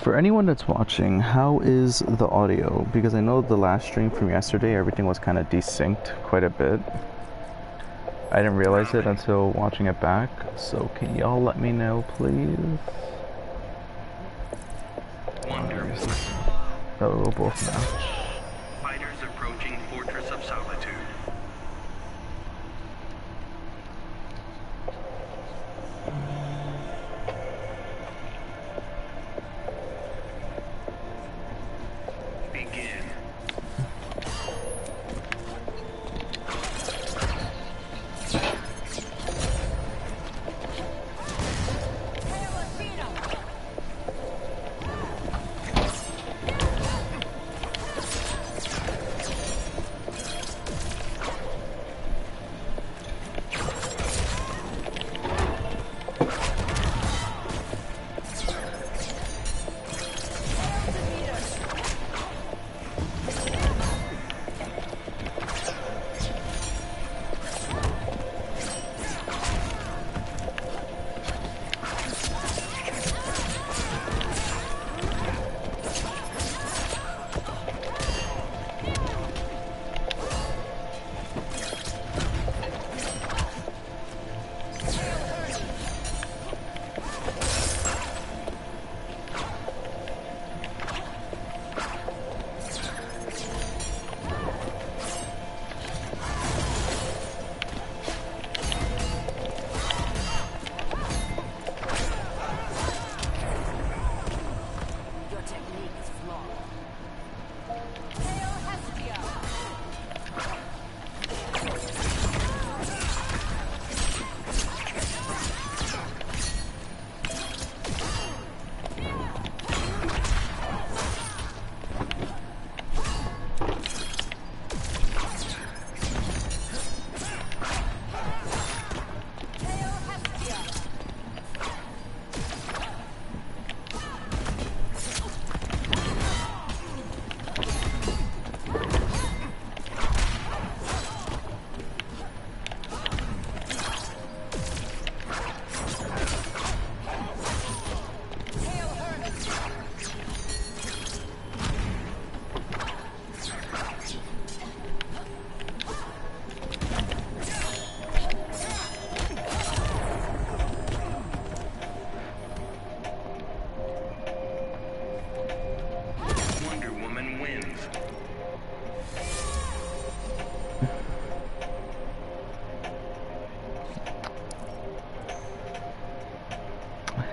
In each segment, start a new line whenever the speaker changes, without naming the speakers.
For anyone that's watching, how is the audio? Because I know the last stream from yesterday, everything was kind of desynced quite a bit. I didn't realize it until watching it back, so can y'all let me know, please? That will both match.
Fighters approaching Fortress of Solitude. Begin.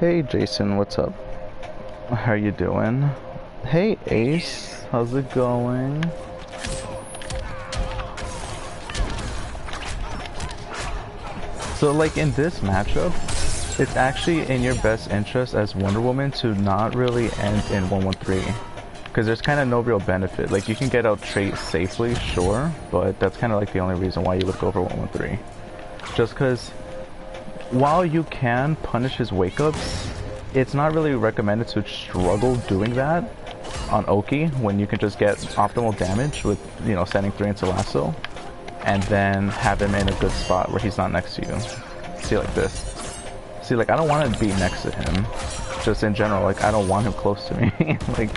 Hey Jason, what's up? How you doing? Hey Ace, how's it going? So like in this matchup, it's actually in your best interest as Wonder Woman to not really end in 113. Because there's kind of no real benefit. Like you can get out trait safely, sure, but that's kind of like the only reason why you would go for 113. Just because while you can punish his wake-ups, it's not really recommended to struggle doing that on Oki when you can just get optimal damage with, you know, sending 3 into lasso and then have him in a good spot where he's not next to you. See, like this. See, like, I don't want to be next to him. Just in general, like, I don't want him close to me. Like,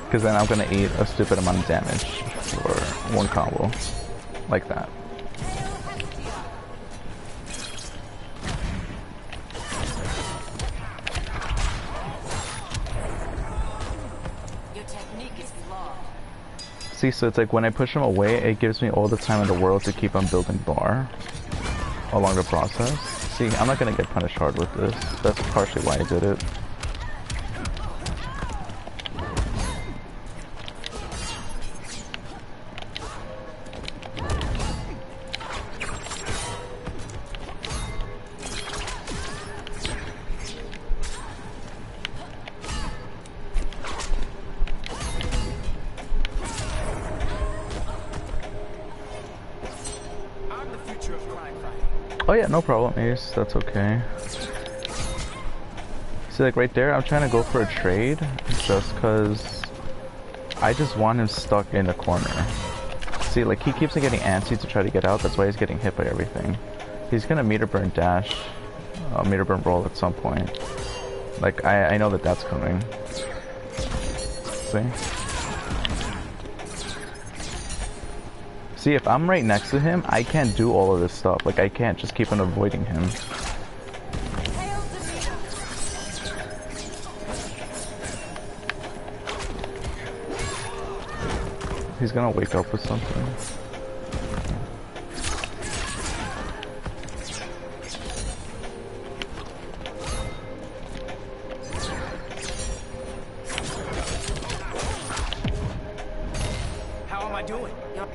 because then I'm going to eat a stupid amount of damage for one combo. Like that. See, so it's like when I push him away, it gives me all the time in the world to keep on building bar along the process. See, I'm not gonna get punished hard with this. That's partially why I did it. Oh yeah, no problem, Ace. That's okay. See, like right there, I'm trying to go for a trade just because I just want him stuck in the corner. See, like he keeps on getting antsy to try to get out. That's why he's getting hit by everything. He's gonna meter burn dash, meter burn roll at some point. Like, I know that that's coming. See? See, if I'm right next to him, I can't do all of this stuff. Like, I can't just keep on avoiding him. He's gonna wake up with something.
How am I doing?
You're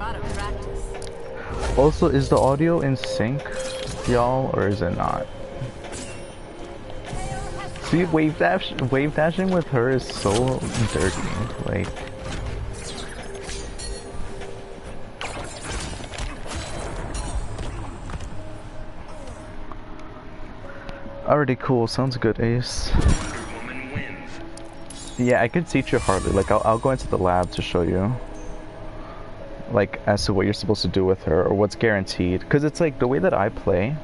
out of practice.
Also, is the audio in sync, y'all, or is it not? See, wave dashing with her is so dirty. Like, already cool. Sounds good, Ace.
Wonder Woman wins.
Yeah, I could teach you Harley. Like, I'll go into the lab to show you. Like, as to what you're supposed to do with her, or what's guaranteed. Because it's like, the way that I play,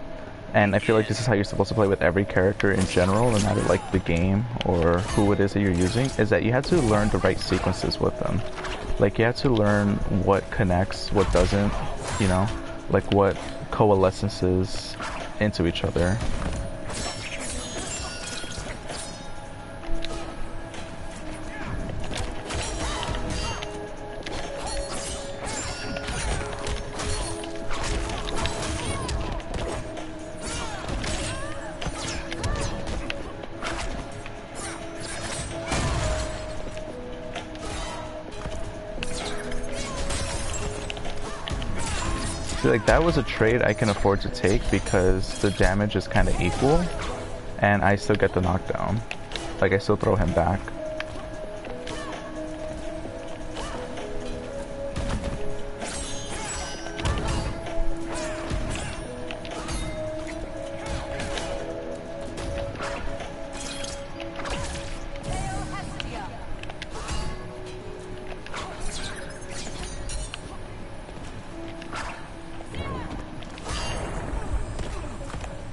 and I feel like this is how you're supposed to play with every character in general, no matter like the game, or who it is that you're using, is that you have to learn the right sequences with them. Like, you have to learn what connects, what doesn't, you know? Like, what coalescences into each other. Like, that was a trade I can afford to take because the damage is kind of equal and I still get the knockdown. Like, I still throw him back.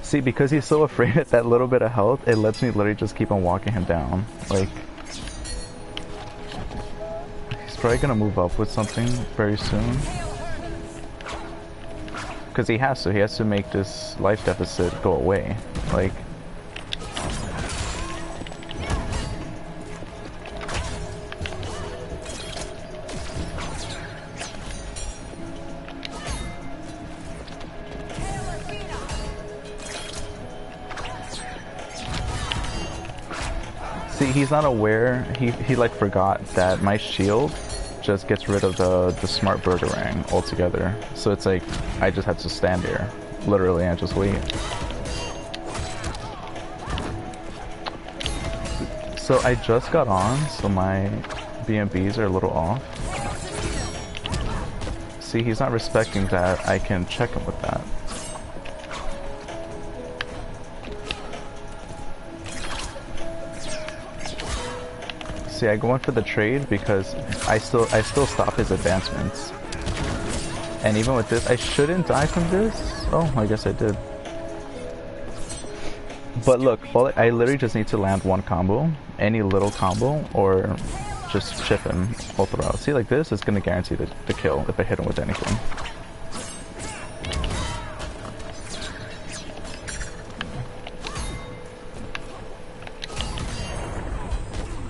See, because he's so afraid at that little bit of health, it lets me literally just keep on walking him down. Like, he's probably gonna move up with something very soon. Because he has to make this life deficit go away. Like, see, he's not aware, he like forgot that my shield just gets rid of the smart Bergerang altogether. So it's like, I just have to stand here, literally, and just wait. So I just got on, so my BMBs are a little off. See, he's not respecting that I can check him with that. See, I go in for the trade because I still stop his advancements. And even with this, I shouldn't die from this. Oh, I guess I did. But look, I literally just need to land one combo, any little combo, or just chip him all throughout. See, like this is gonna guarantee the kill if I hit him with anything.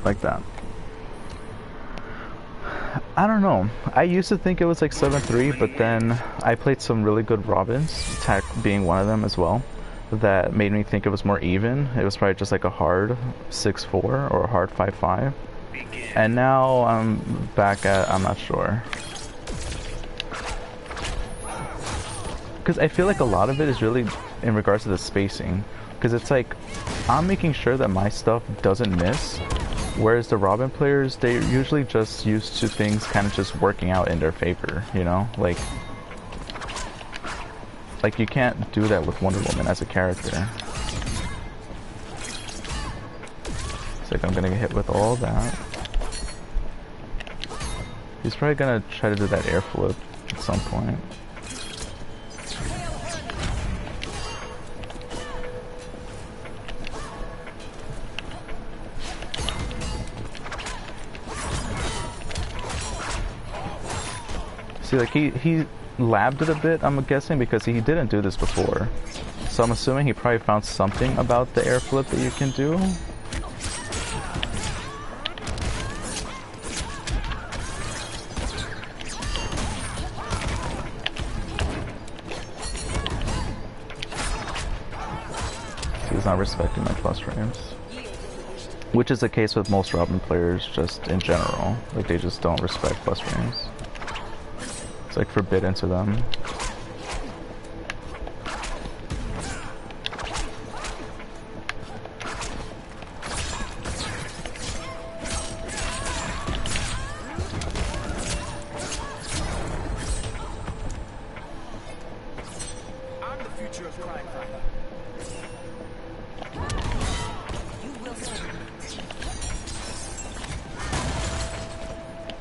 Like that. I don't know. I used to think it was like 7-3, but then I played some really good Robins, Tech being one of them as well, that made me think it was more even. It was probably just like a hard 6-4 or a hard 5-5. And now I'm back at, I'm not sure. Because I feel like a lot of it is really in regards to the spacing. Because it's like, I'm making sure that my stuff doesn't miss. Whereas the Robin players, they're usually just used to things kind of just working out in their favor, you know? Like you can't do that with Wonder Woman as a character. It's like I'm gonna get hit with all that. He's probably gonna try to do that air flip at some point. See, like he labbed it a bit, I'm guessing, because he didn't do this before. So I'm assuming he probably found something about the air flip that you can do. He's not respecting my plus frames. Which is the case with most Robin players just in general. Like, they just don't respect plus frames. It's like forbidden to them.
I'm the future of crime fighter.
You will submit.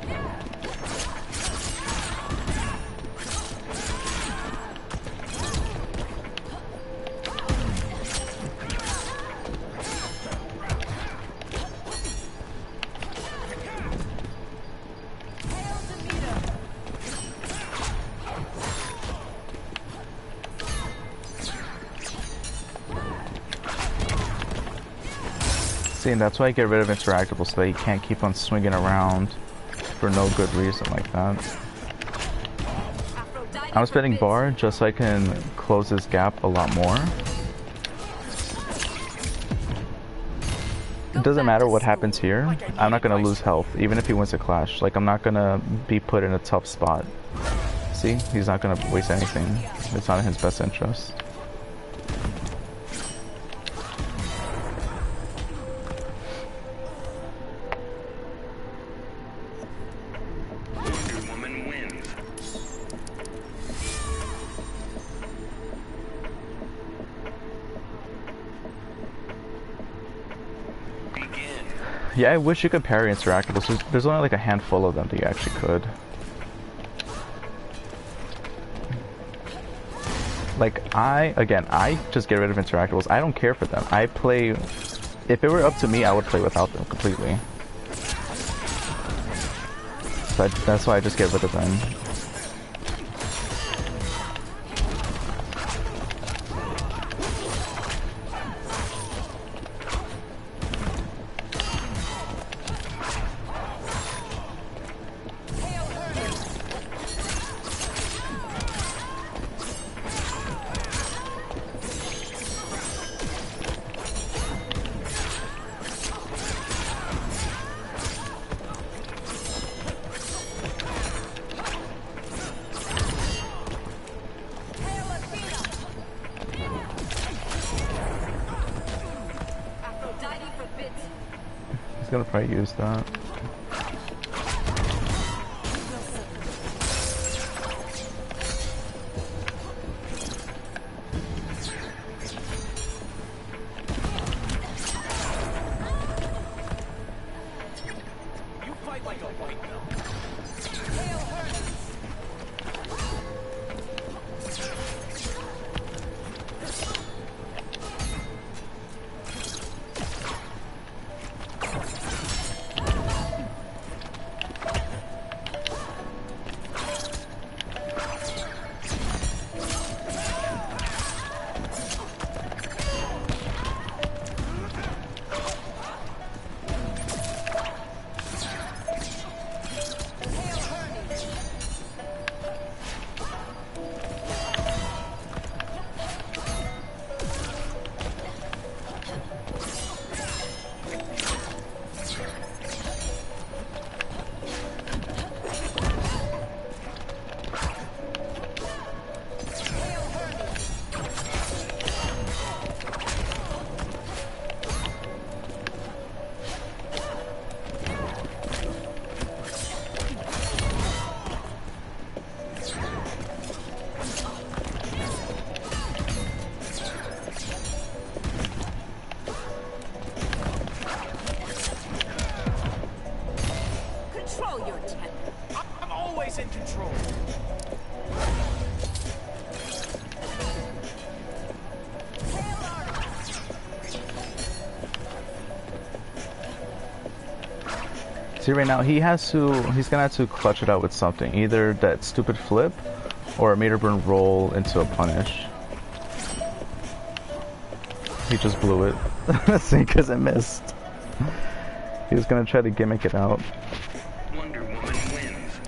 Hail Demeter!
See, and that's why I get rid of interactable, so that he can't keep on swinging around for no good reason like that.
Aphrodite
I'm spending
forbids.
bar just so I can close this gap a lot more. It doesn't matter what happens here, I'm not gonna lose health, even if he wins a clash. Like, I'm not gonna be put in a tough spot. See? He's not gonna waste anything. It's not in his best interest.
Wonder Woman wins. Begin.
Yeah, I wish you could parry interactables. There's only like a handful of them that you actually could. Like, I just get rid of interactables. I don't care for them. I play... If it were up to me, I would play without them completely. But that's why I just get rid of them.
Hail Athena! Aphrodite forbids.
He's gonna probably use that.
You fight like a white belt.
Hail Hermes!
See, right now he's gonna have to clutch it out with something. Either that stupid flip, or a meter burn roll into a punish. He just blew it. See, because it missed. He was gonna try to gimmick it out.
Wonder Woman wins.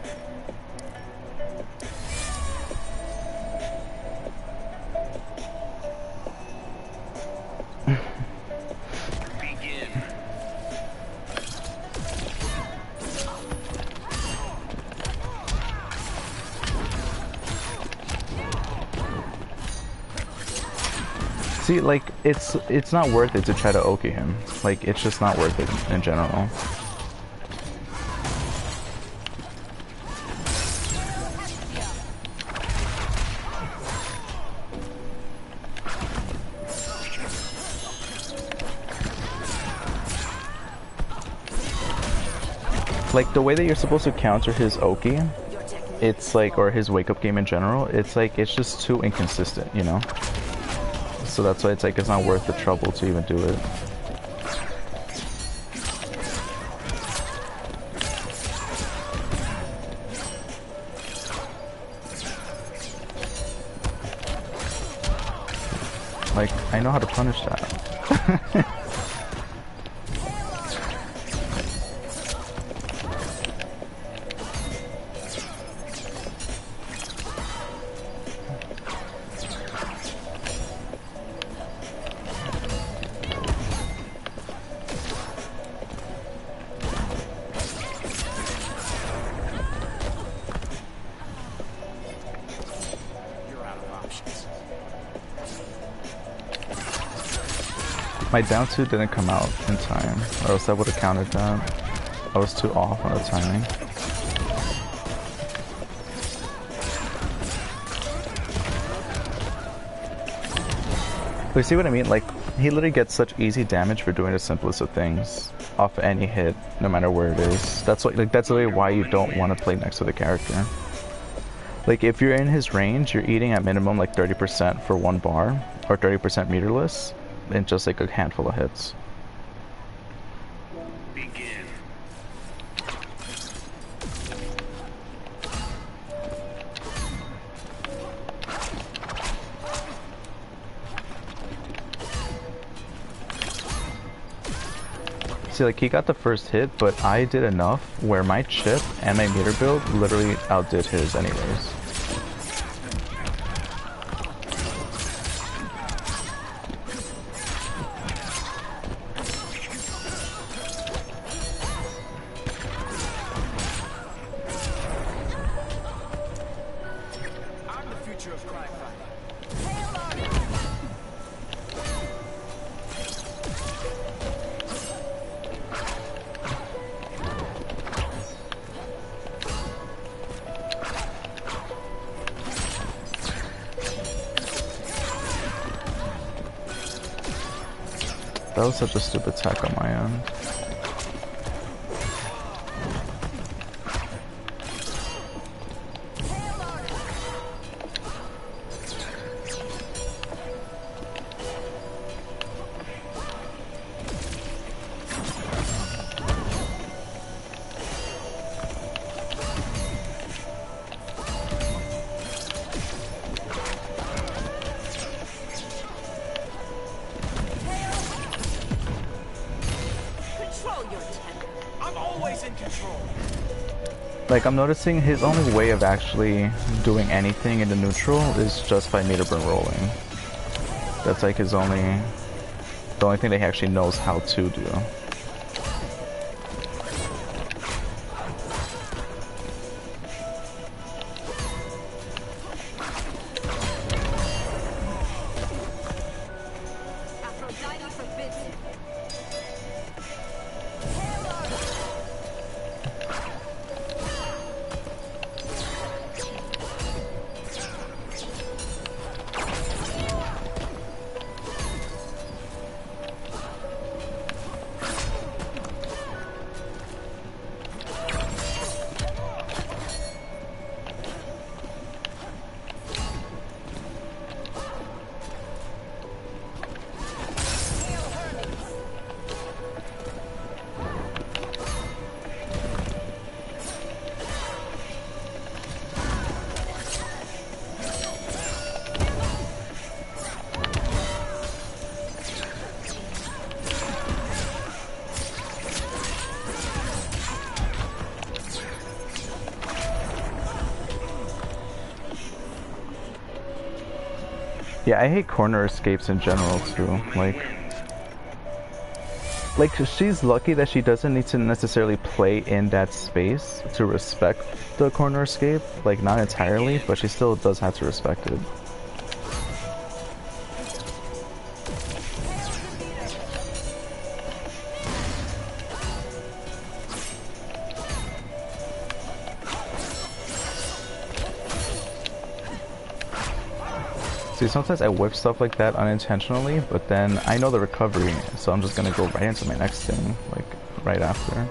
Begin.
See, like, it's not worth it to try to Oki him. Like, it's just not worth it in general. Like, the way that you're supposed to counter his Oki, it's like, or his wake up game in general, it's like, it's just too inconsistent, you know? So that's why it's like, it's not worth the trouble to even do it. Like, I know how to punish that. My down two didn't come out in time, or else I would have countered that. I was too off on the timing. But you see what I mean? Like, he literally gets such easy damage for doing the simplest of things off any hit, no matter where it is. That's what, like, that's literally why you don't want to play next to the character. Like, if you're in his range, you're eating at minimum like 30% for one bar, or 30% meterless, in just like a handful of hits.
Begin.
See, like, he got the first hit, but I did enough where my chip and my meter build literally outdid his anyways.
I'm the future of crime fighting.
That was such a stupid attack on my end.
Control your temper.
I'm always in control.
Like, I'm noticing his only way of actually doing anything in the neutral is just by meter burn rolling. That's like his only, the only thing that he actually knows how to do.
Aphrodite forbids it.
Yeah, I hate corner escapes in general too. Like she's lucky that she doesn't need to necessarily play in that space to respect the corner escape. Like not entirely, but she still does have to respect it. See, sometimes I whip stuff like that unintentionally, but then I know the recovery, so I'm just gonna go right into my next thing, like, right after.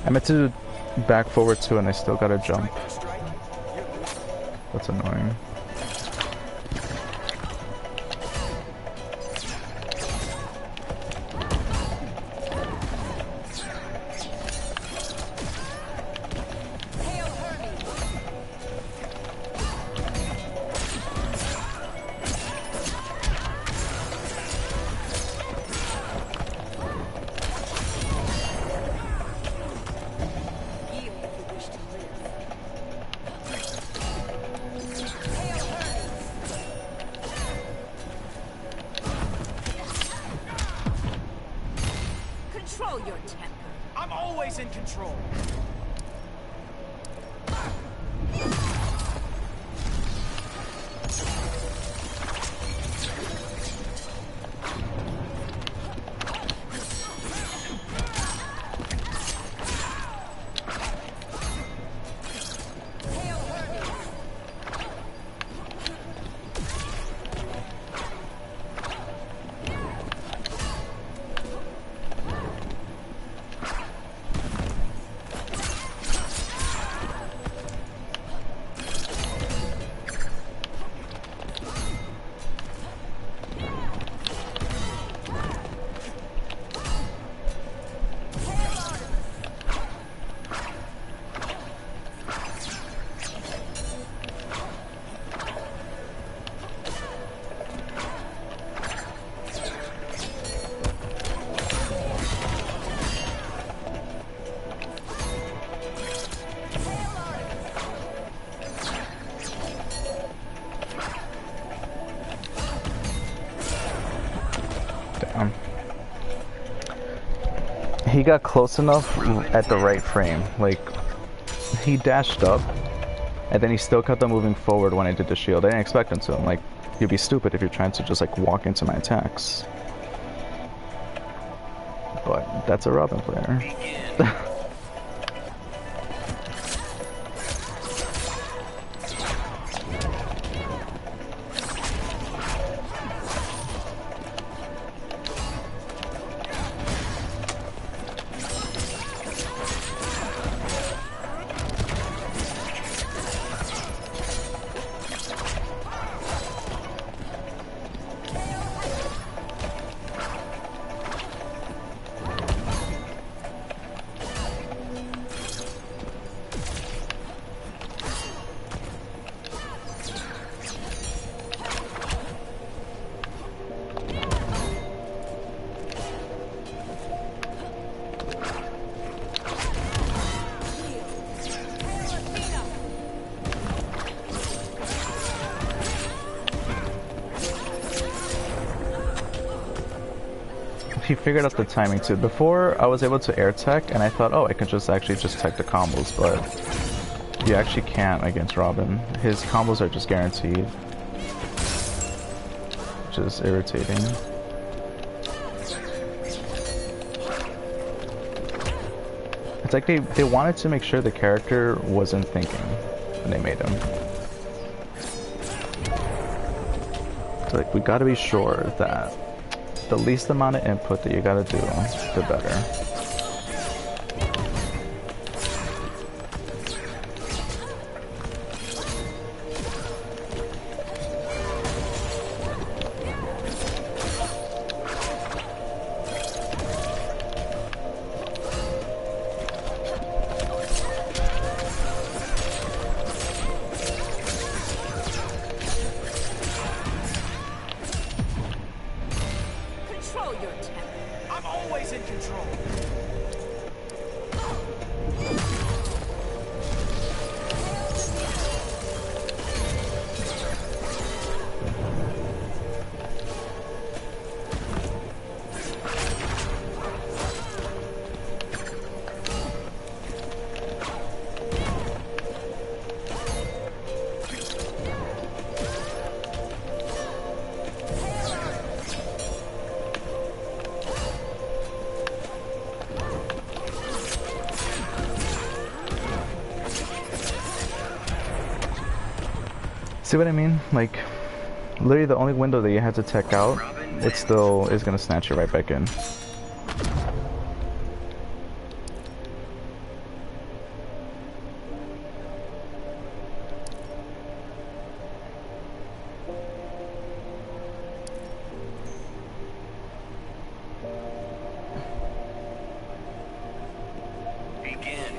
I meant to back forward too, and I still gotta jump. That's annoying.
Control your temper.
I'm always in control.
Damn. He got close enough at the right frame. Like, he dashed up, and then he still kept on moving forward when I did the shield. I didn't expect him to. I'm like, you'd be stupid if you're trying to just like walk into my attacks. But that's a Robin player. he figured out the timing too. Before I was able to air tech, and I thought, oh, I could just actually just tech the combos, but you actually can't against Robin. His combos are just guaranteed, which is irritating. It's like they wanted to make sure the character wasn't thinking when they made him. It's like, we gotta be sure that the least amount of input that you gotta do, the better.
Control your temper.
I'm always in control.
See what I mean? Like, literally the only window that you had to tech out, it still is gonna snatch you right back in.
Begin.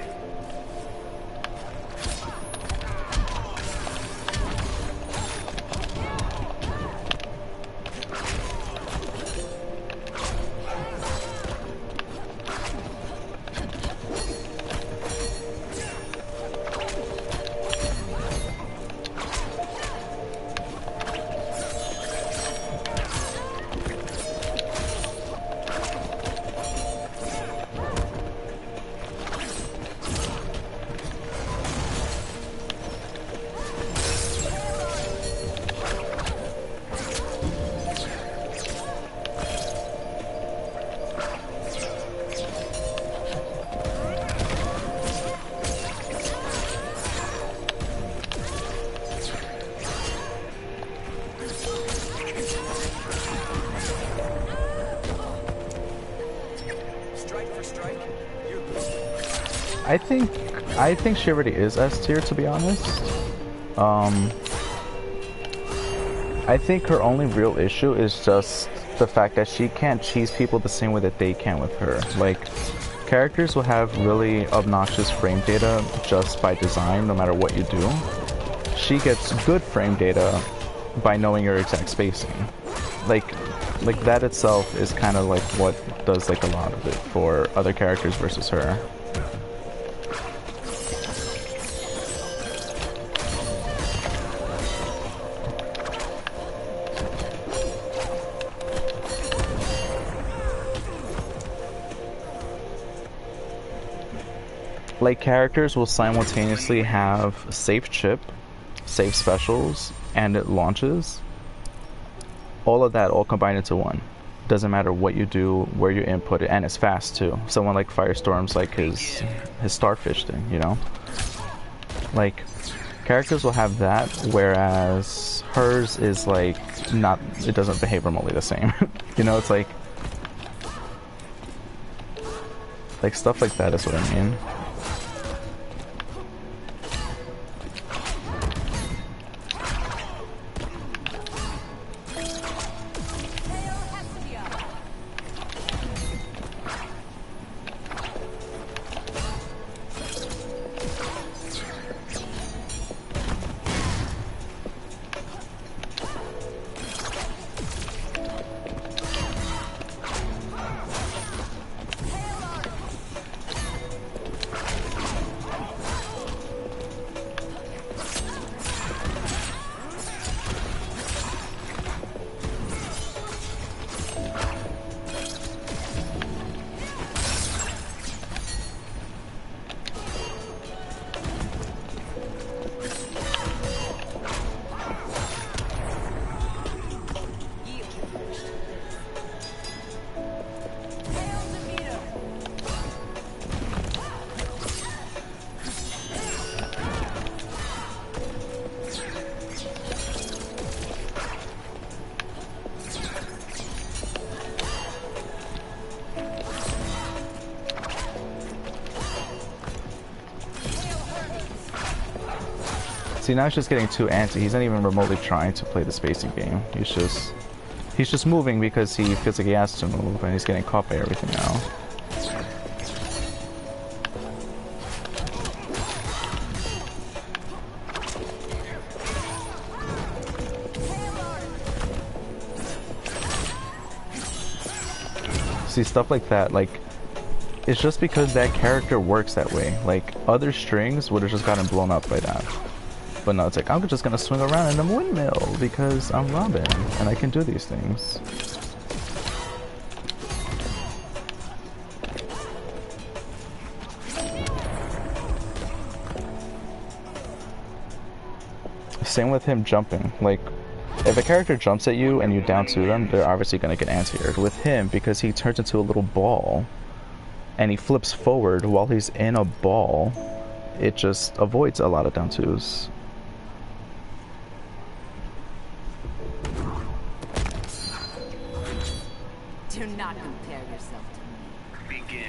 Strike for strike, you're losing.
I think she already is S tier, to be honest. I think her only real issue is just the fact that she can't cheese people the same way that they can with her. Like, characters will have really obnoxious frame data just by design, no matter what you do. She gets good frame data by knowing your exact spacing. Like that itself is kind of like what does like a lot of it for other characters versus her. Like, characters will simultaneously have safe chip, safe specials, and it launches. All of that all combined into one. Doesn't matter what you do, where you input it, and it's fast too. Someone like Firestorm's like his Starfish thing, you know? Like, characters will have that, whereas hers is like not, it doesn't behave remotely the same. You know, it's like stuff like that is what I mean. See, now he's just getting too antsy. He's not even remotely trying to play the spacing game. He's just moving because he feels like he has to move, and he's getting caught by everything now. See, stuff like that, like, it's just because that character works that way. Like, other strings would have just gotten blown up by that. But no, it's like, I'm just gonna swing around in the windmill because I'm Robin and I can do these things. Same with him jumping. Like, if a character jumps at you and you down to them, they're obviously gonna get anti-aired. With him, because he turns into a little ball and he flips forward while he's in a ball, it just avoids a lot of down twos.
Do not compare yourself to me.
Begin.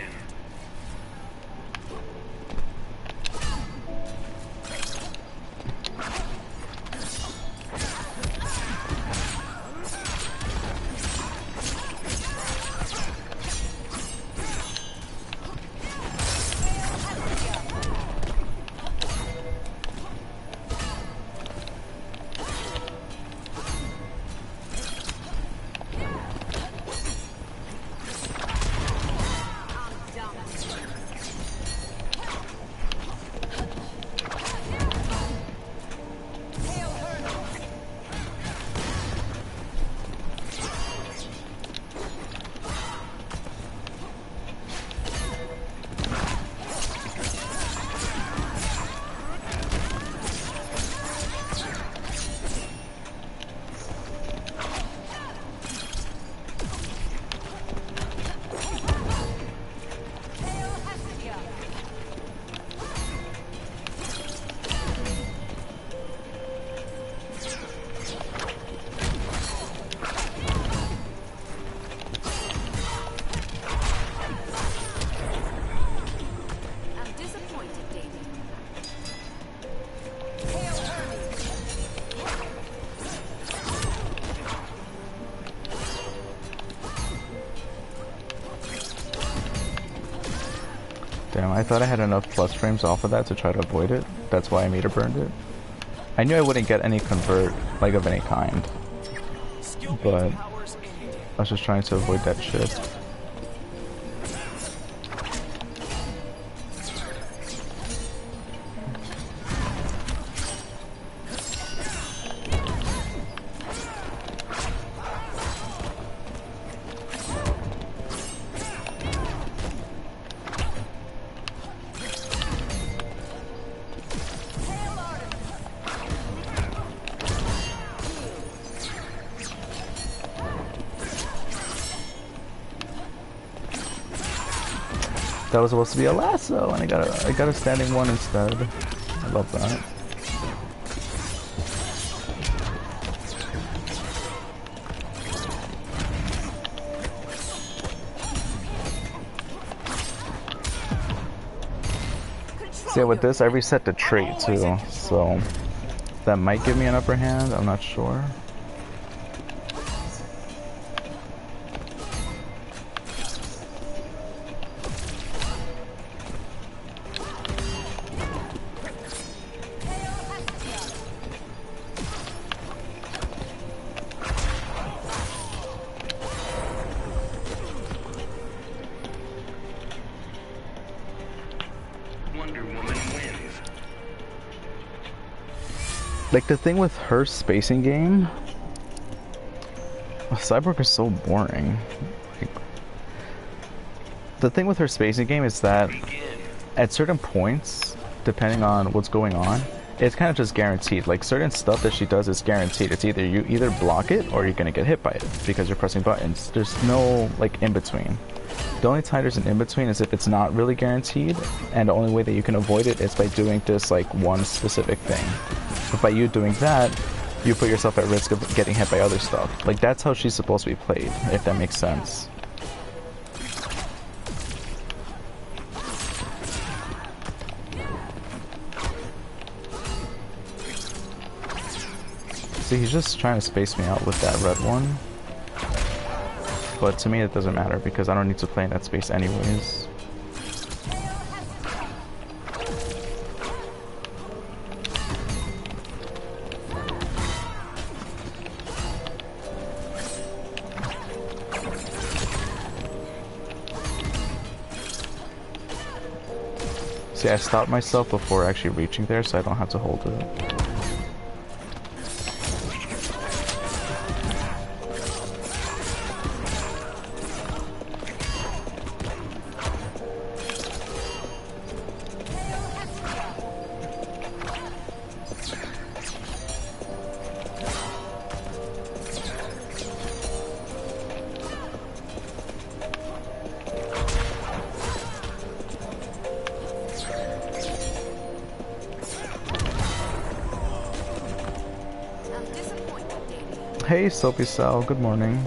Damn, I thought I had enough plus frames off of that to try to avoid it. That's why I meter burned it. I knew I wouldn't get any convert, like, of any kind. But I was just trying to avoid that shit. That was supposed to be a lasso, and I got a standing one instead. I love that. See, with this, I reset the trait too, so that might give me an upper hand. I'm not sure.
Wonder Woman wins.
Like, the thing with her spacing game, Cyborg is so boring. Like, the thing with her spacing game is that at certain points, depending on what's going on, it's kind of just guaranteed. Like, certain stuff that she does is guaranteed. It's either you either block it or you're gonna get hit by it because you're pressing buttons. There's no, like, in between. The only time there's an in-between is if it's not really guaranteed, and the only way that you can avoid it is by doing this, like, one specific thing. But by you doing that, you put yourself at risk of getting hit by other stuff. Like, that's how she's supposed to be played, if that makes sense. Honestly, he's just trying to space me out with that red one. But to me, it doesn't matter because I don't need to play in that space anyways. See, I stopped myself before actually reaching there, so I don't have to hold it. Hey, Soapy Sal, good morning.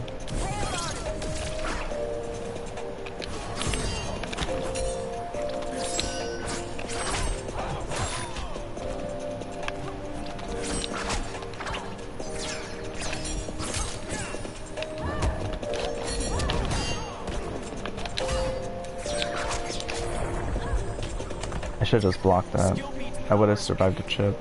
I should have just blocked that. I would have survived the chip.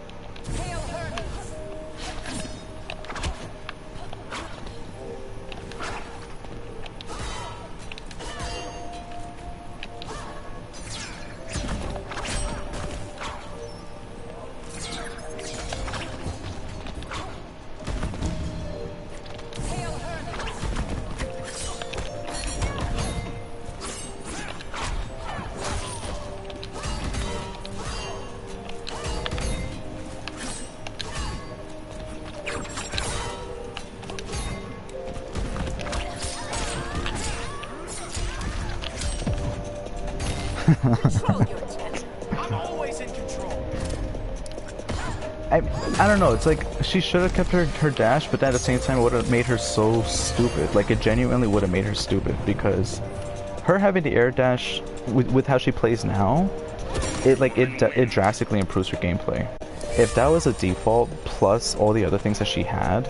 I'm always in control.
I don't know, it's like she should have kept her dash, but then at the same time it would have made her so stupid. Like it genuinely would have made her stupid because her having the air dash with how she plays now, it drastically improves her gameplay. If that was a default plus all the other things that she had,